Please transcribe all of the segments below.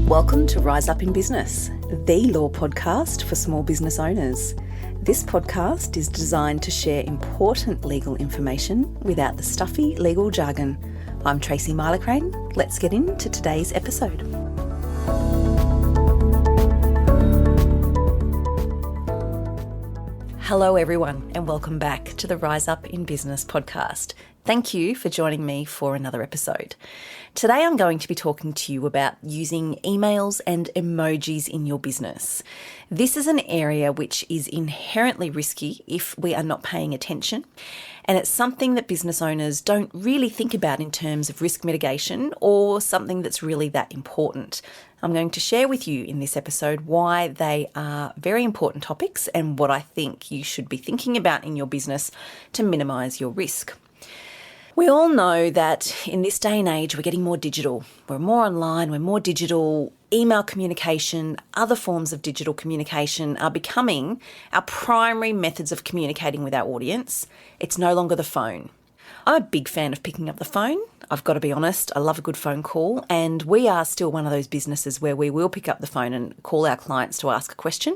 Welcome to Rise Up in Business, the law podcast for small business owners. This podcast is designed to share important legal information without the stuffy legal jargon. I'm Tracy Milacrane. Let's get into today's episode. Hello everyone and welcome back to the Rise Up in Business podcast. Thank you for joining me for another episode. Today I'm going to be talking to you about using emails and emojis in your business. This is an area which is inherently risky if we are not paying attention, and it's something that business owners don't really think about in terms of risk mitigation or something that's really that important. I'm going to share with you in this episode why they are very important topics and what I think you should be thinking about in your business to minimise your risk. We all know that in this day and age, we're getting more digital. We're more online, we're more digital. Email communication, other forms of digital communication are becoming our primary methods of communicating with our audience. It's no longer the phone. I'm a big fan of picking up the phone. I've got to be honest, I love a good phone call, and we are still one of those businesses where we will pick up the phone and call our clients to ask a question,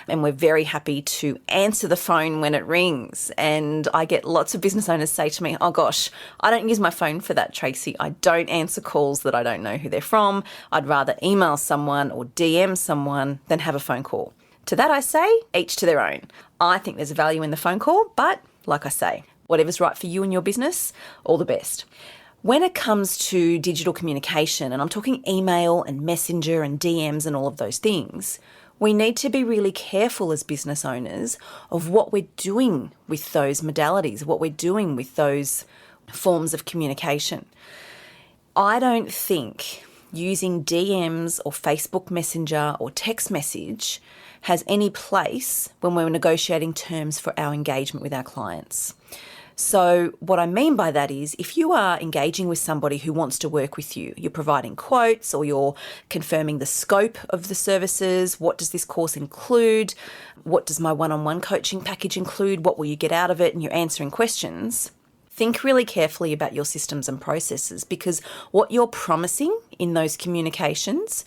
and we're very happy to answer the phone when it rings. And I get lots of business owners say to me, oh gosh, I don't use my phone for that, Tracy. I don't answer calls that I don't know who they're from. I'd rather email someone or DM someone than have a phone call. To that I say, each to their own. I think there's value in the phone call, but like I say, whatever's right for you and your business, all the best. When it comes to digital communication, and I'm talking email and messenger and DMs and all of those things, we need to be really careful as business owners of what we're doing with those modalities, what we're doing with those forms of communication. I don't think using DMs or Facebook Messenger or text message has any place when we're negotiating terms for our engagement with our clients. So what I mean by that is if you are engaging with somebody who wants to work with you, you're providing quotes or you're confirming the scope of the services, what does this course include, what does my one-on-one coaching package include, what will you get out of it, and you're answering questions, think really carefully about your systems and processes, because what you're promising in those communications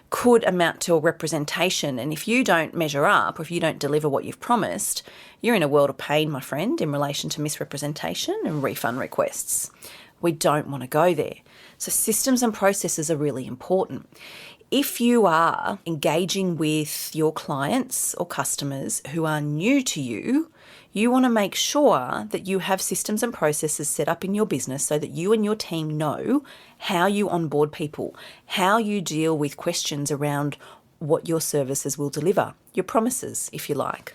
could amount to a representation. And if you don't measure up or if you don't deliver what you've promised, you're in a world of pain, my friend, in relation to misrepresentation and refund requests. We don't want to go there. So systems and processes are really important. If you are engaging with your clients or customers who are new to you, you want to make sure that you have systems and processes set up in your business so that you and your team know how you onboard people, how you deal with questions around what your services will deliver, your promises, if you like.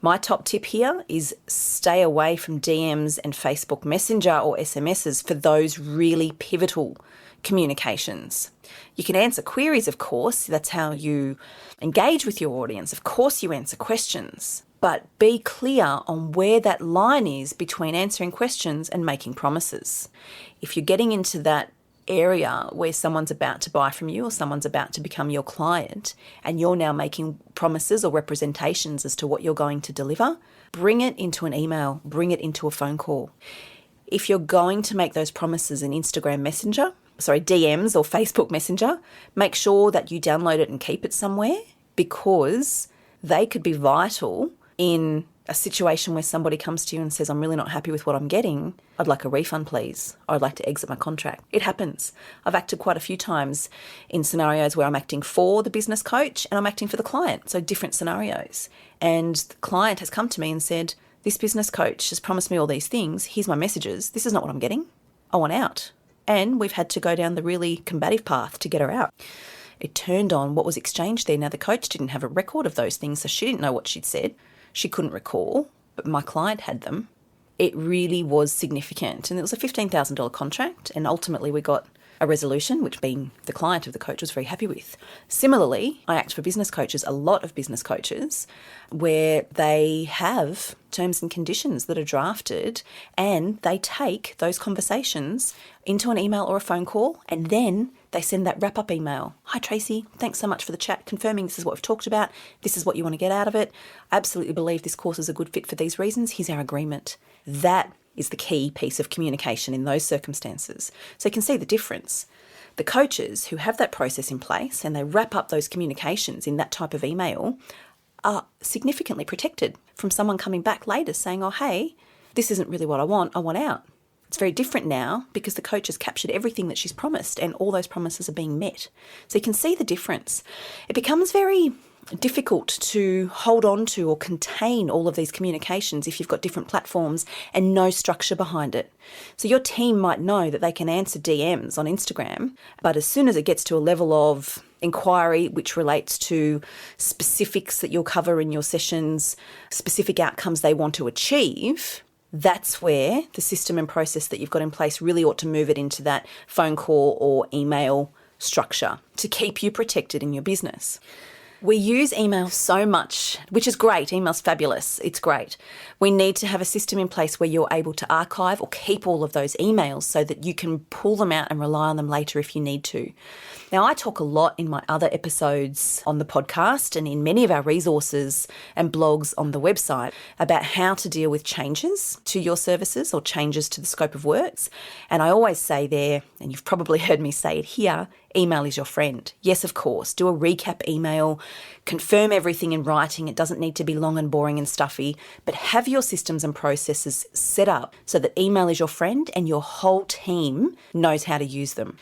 My top tip here is stay away from DMs and Facebook Messenger or SMSs for those really pivotal communications. You can answer queries, of course. That's how you engage with your audience. Of course, you answer questions. But be clear on where that line is between answering questions and making promises. If you're getting into that area where someone's about to buy from you or someone's about to become your client and you're now making promises or representations as to what you're going to deliver, bring it into an email, bring it into a phone call. If you're going to make those promises in DMs or Facebook Messenger, make sure that you download it and keep it somewhere, because they could be vital in a situation where somebody comes to you and says, I'm really not happy with what I'm getting. I'd like a refund, please. Or I'd like to exit my contract. It happens. I've acted quite a few times in scenarios where I'm acting for the business coach and I'm acting for the client. So different scenarios. And the client has come to me and said, this business coach has promised me all these things. Here's my messages. This is not what I'm getting. I want out. And we've had to go down the really combative path to get her out. It turned on what was exchanged there. Now, the coach didn't have a record of those things, so she didn't know what she'd said. She couldn't recall, but my client had them. It really was significant. And it was a $15,000 contract. And ultimately we got a resolution, which being the client of the coach was very happy with. Similarly, I act for business coaches, a lot of business coaches, where they have terms and conditions that are drafted and they take those conversations into an email or a phone call, and then they send that wrap-up email. Hi, Tracy. Thanks so much for the chat, confirming this is what we've talked about. This is what you want to get out of it. I absolutely believe this course is a good fit for these reasons. Here's our agreement. That is the key piece of communication in those circumstances. So you can see the difference. The coaches who have that process in place and they wrap up those communications in that type of email are significantly protected from someone coming back later saying, oh, hey, this isn't really what I want out. It's very different now because the coach has captured everything that she's promised and all those promises are being met. So you can see the difference. It becomes very difficult to hold on to or contain all of these communications if you've got different platforms and no structure behind it. So your team might know that they can answer DMs on Instagram, but as soon as it gets to a level of inquiry which relates to specifics that you'll cover in your sessions, specific outcomes they want to achieve, that's where the system and process that you've got in place really ought to move it into that phone call or email structure to keep you protected in your business. We use email so much, which is great. Email's fabulous. It's great. We need to have a system in place where you're able to archive or keep all of those emails so that you can pull them out and rely on them later if you need to. Now, I talk a lot in my other episodes on the podcast and in many of our resources and blogs on the website about how to deal with changes to your services or changes to the scope of works. And I always say there, and you've probably heard me say it here, email is your friend. Yes, of course. Do a recap email, confirm everything in writing. It doesn't need to be long and boring and stuffy, but have your systems and processes set up so that email is your friend and your whole team knows how to use them.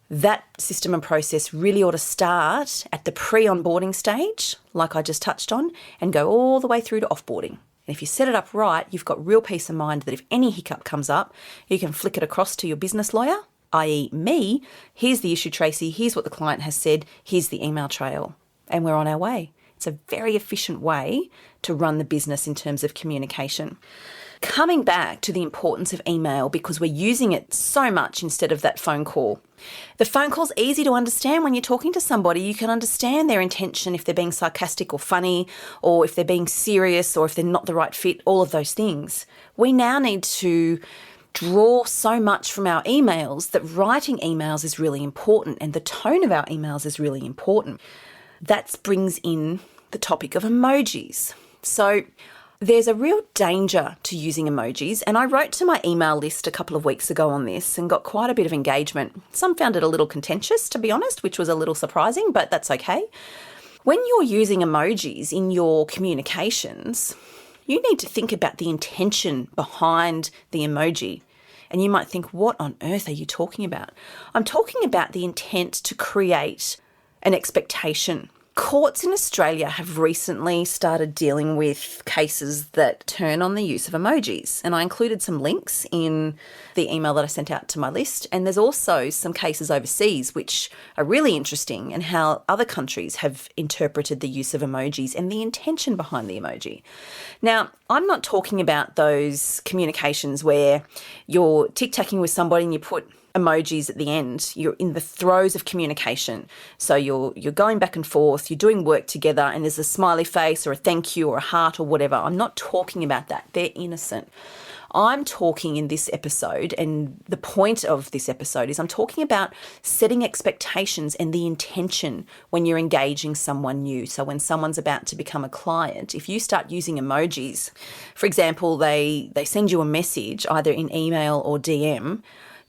That system and process really ought to start at the pre-onboarding stage, like I just touched on, and go all the way through to offboarding. And if you set it up right, you've got real peace of mind that if any hiccup comes up, you can flick it across to your business lawyer, i.e. me. Here's the issue, Tracy. Here's what the client has said. Here's the email trail. And we're on our way. It's a very efficient way to run the business in terms of communication. Coming back to the importance of email because we're using it so much instead of that phone call. The phone call's easy to understand when you're talking to somebody. You can understand their intention if they're being sarcastic or funny, or if they're being serious, or if they're not the right fit, all of those things. We now need to draw so much from our emails that writing emails is really important and the tone of our emails is really important. That brings in the topic of emojis. So there's a real danger to using emojis, and I wrote to my email list a couple of weeks ago on this and got quite a bit of engagement. Some found it a little contentious, to be honest, which was a little surprising, but that's okay. When you're using emojis in your communications, you need to think about the intention behind the emoji. And you might think, what on earth are you talking about? I'm talking about the intent to create an expectation. Courts in Australia have recently started dealing with cases that turn on the use of emojis. And I included some links in the email that I sent out to my list. And there's also some cases overseas which are really interesting and how other countries have interpreted the use of emojis and the intention behind the emoji. Now, I'm not talking about those communications where you're tic-tacking with somebody and you put emojis at the end. You're in the throes of communication. So you're going back and forth, you're doing work together, and there's a smiley face or a thank you or a heart or whatever. I'm not talking about that. They're innocent. I'm talking in this episode, and the point of this episode is I'm talking about setting expectations and the intention when you're engaging someone new. So when someone's about to become a client, if you start using emojis, for example, they send you a message either in email or DM,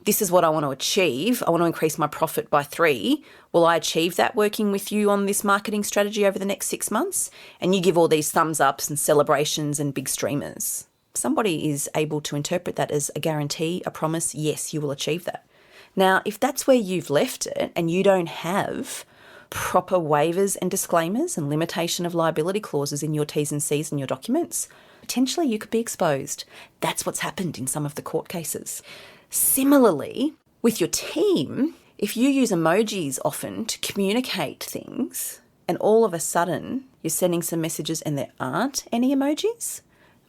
this is what I want to achieve. I want to increase my profit by 3. Will I achieve that working with you on this marketing strategy over the next 6 months? And you give all these thumbs ups and celebrations and big streamers. Somebody is able to interpret that as a guarantee, a promise, yes, you will achieve that. Now, if that's where you've left it and you don't have proper waivers and disclaimers and limitation of liability clauses in your T's and C's and your documents, potentially you could be exposed. That's what's happened in some of the court cases. Similarly, with your team, if you use emojis often to communicate things and all of a sudden you're sending some messages and there aren't any emojis,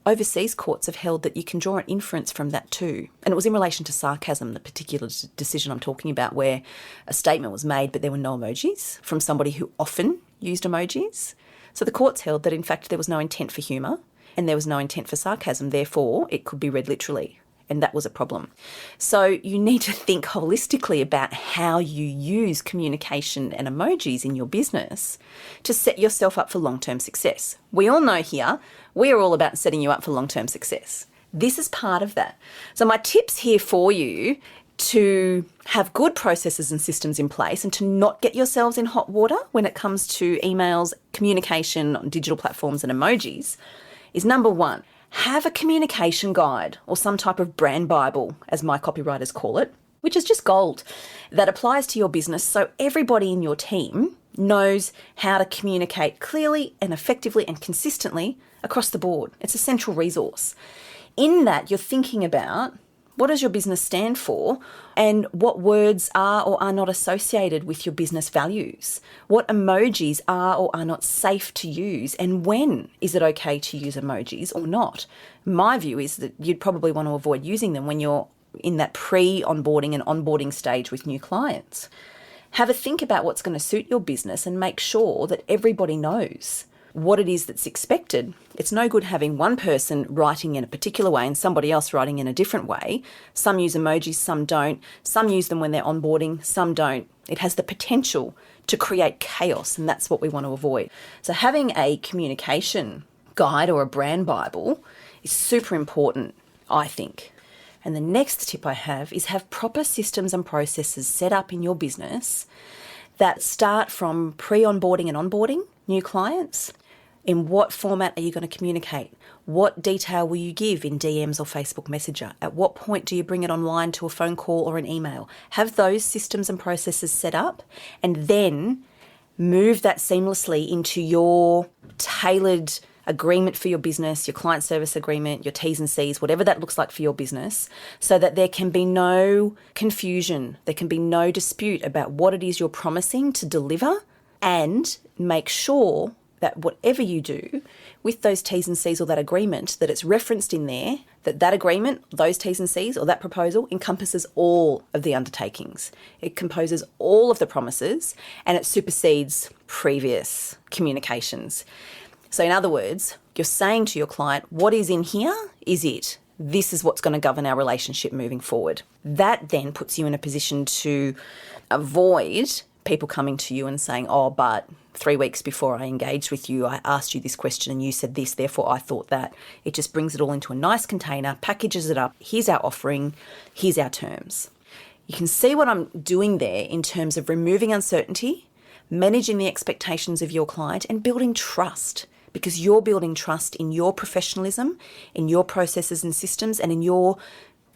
overseas courts have held that you can draw an inference from that too. And it was in relation to sarcasm, the particular decision I'm talking about, where a statement was made but there were no emojis from somebody who often used emojis. So the courts held that in fact there was no intent for humour and there was no intent for sarcasm, therefore it could be read literally. And that was a problem. So you need to think holistically about how you use communication and emojis in your business to set yourself up for long-term success. We all know here, we are all about setting you up for long-term success. This is part of that. So my tips here for you, to have good processes and systems in place and to not get yourselves in hot water when it comes to emails, communication on digital platforms and emojis is number one, have a communication guide or some type of brand Bible, as my copywriters call it, which is just gold, that applies to your business so everybody in your team knows how to communicate clearly and effectively and consistently across the board. It's a central resource. In that, you're thinking about what does your business stand for and what words are or are not associated with your business values? What emojis are or are not safe to use, and when is it okay to use emojis or not? My view is that you'd probably want to avoid using them when you're in that pre-onboarding and onboarding stage with new clients. Have a think about what's going to suit your business and make sure that everybody knows what it is that's expected. It's no good having one person writing in a particular way and somebody else writing in a different way. Some use emojis, some don't. Some use them when they're onboarding, some don't. It has the potential to create chaos, and that's what we want to avoid. So having a communication guide or a brand Bible is super important, I think. And the next tip I have is have proper systems and processes set up in your business that start from pre-onboarding and onboarding new clients. In what format are you going to communicate? What detail will you give in DMs or Facebook Messenger? At what point do you bring it online to a phone call or an email? Have those systems and processes set up and then move that seamlessly into your tailored agreement for your business, your client service agreement, your T's and C's, whatever that looks like for your business, so that there can be no confusion, there can be no dispute about what it is you're promising to deliver, and make sure that whatever you do with those T's and C's or that agreement, that it's referenced in there, that agreement, those T's and C's or that proposal encompasses all of the undertakings. It composes all of the promises and it supersedes previous communications. So in other words, you're saying to your client, what is in here is it. This is what's going to govern our relationship moving forward. That then puts you in a position to avoid people coming to you and saying, oh, but 3 weeks before I engaged with you, I asked you this question and you said this, therefore I thought that. It just brings it all into a nice container, packages it up. Here's our offering. Here's our terms. You can see what I'm doing there in terms of removing uncertainty, managing the expectations of your client, and building trust, because you're building trust in your professionalism, in your processes and systems, and in your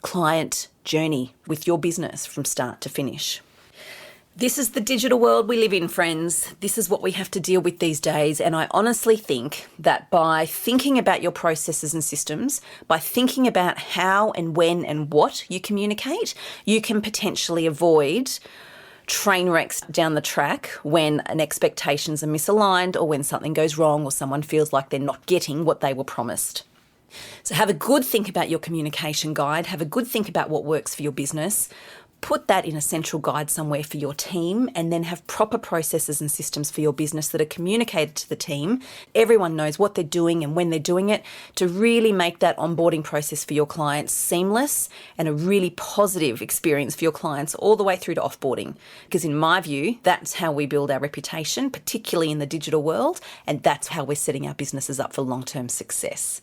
client journey with your business from start to finish. This is the digital world we live in, friends. This is what we have to deal with these days. And I honestly think that by thinking about your processes and systems, by thinking about how and when and what you communicate, you can potentially avoid train wrecks down the track when expectations are misaligned or when something goes wrong or someone feels like they're not getting what they were promised. So have a good think about your communication guide. Have a good think about what works for your business. Put that in a central guide somewhere for your team, and then have proper processes and systems for your business that are communicated to the team. Everyone knows what they're doing and when they're doing it, to really make that onboarding process for your clients seamless and a really positive experience for your clients all the way through to offboarding. Because in my view, that's how we build our reputation, particularly in the digital world, and that's how we're setting our businesses up for long-term success.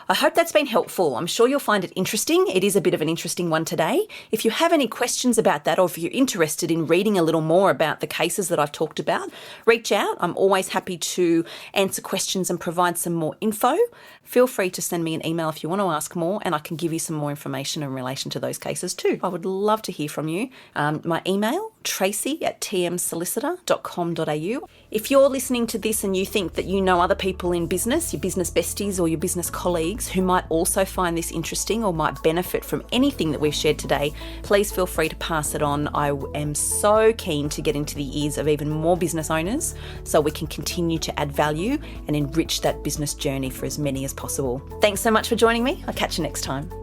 I hope that's been helpful. I'm sure you'll find it interesting. It is a bit of an interesting one today. If you have any questions about that, or if you're interested in reading a little more about the cases that I've talked about, reach out. I'm always happy to answer questions and provide some more info. Feel free to send me an email if you want to ask more, and I can give you some more information in relation to those cases too. I would love to hear from you. My email, tracy@tmsolicitor.com.au. If you're listening to this and you think that you know other people in business, your business besties or your business colleagues who might also find this interesting or might benefit from anything that we've shared today, please feel free to pass it on. I am so keen to get into the ears of even more business owners so we can continue to add value and enrich that business journey for as many as possible. Thanks so much for joining me. I'll catch you next time.